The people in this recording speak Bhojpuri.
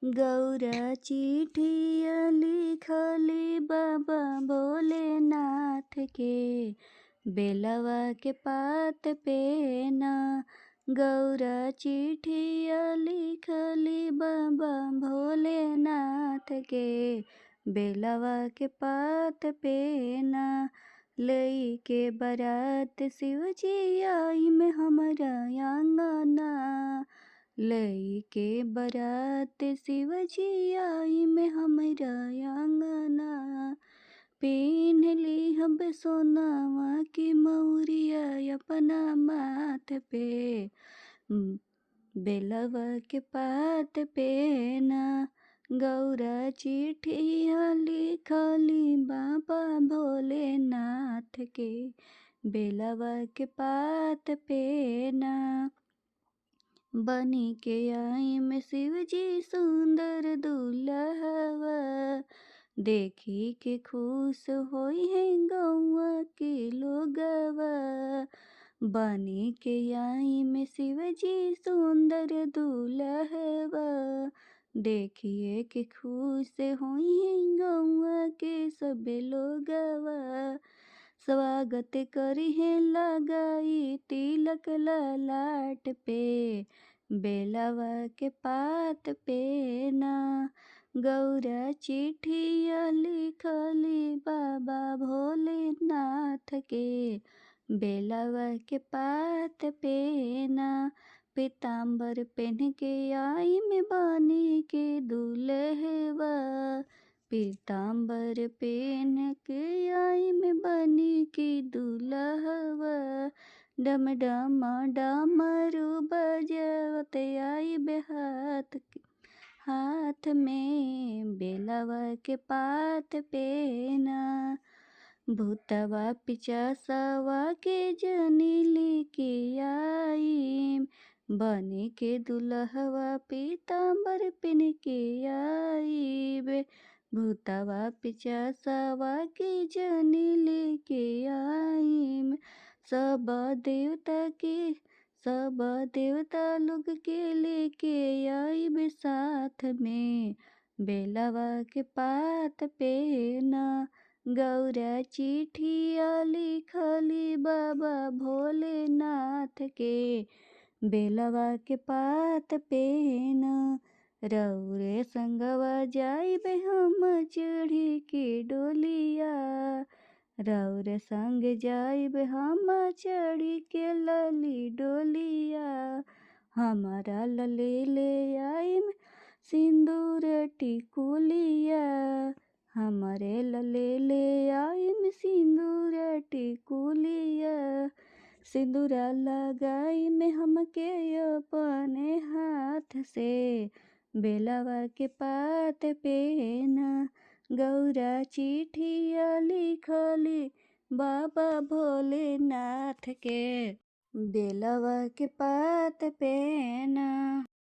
गौरा चिट्ठिया लिखली बाबा भोलेनाथ के, बेलवा के पात पे ना। गौरा चिट्ठिया लिखली बाबा भोलेनाथ के, बेलवा के पात पे ना। लइके बारात शिवजी आई में हमरा आंगना, लइके बारात शिवजी आई में हमरा आंगना। पेन्हली हम सोनावा की मौरिया अपना माथ पे, बेलवा के पात पे ना। गौरा चिट्ठिया लिखली बाबा भोलेनाथ के, बेलवा के पात पे ना। बनी के आई में शिवजी सुंदर दुल्हवा, देखी के खुश होई है गौआ के लोगवा। बनी के आई में शिवजी सुंदर दुल्हवा, देखिए के खुश होई है गौआ के सब लोगवा। स्वागत करी है लगाई तिलक ललाट पे, बेलवा के पात पे ना। गौरा चिट्ठिया लिखली बाबा भोलेनाथ के, बेलवा के पात पे ना। पीताम्बर पहन के आई में बनी के दुल्हवा, पीताम्बर पहन के आई में बनी के दुल्हवा। डम डम डमरू बजवत आई हाथ में, बेलवा के पात पे ना। भूतवा पिचासवा के जनी लेके आई, बने के दुल्हवा पीताम्बर पिन के आई बे। भूतवा पिचासवा के जनी लेके आई, सब देवता लोग के लेके आई बे साथ में, बेलवा के पात पे ना। गौरा चिट्ठिया लिखली बाबा भोलेनाथ के, बेलवा के पात पे ना। रौरे संगवा जाइबे हम चढ़ी के डोलिया, रौरे संग जाइबे हम चढ़ी के लली डोलिया। हमारा लले ले आई सिंदूर टिकुलिया, हमारे लले ले आई में सिंदूर टिकुलिया। सिंदूरा लगाई में हमके अपने हाथ से, बेलवा के पात पे ना। गौरा चिट्ठिया लिखली बाबा भोलेनाथ के, बेलवा के पात पे ना।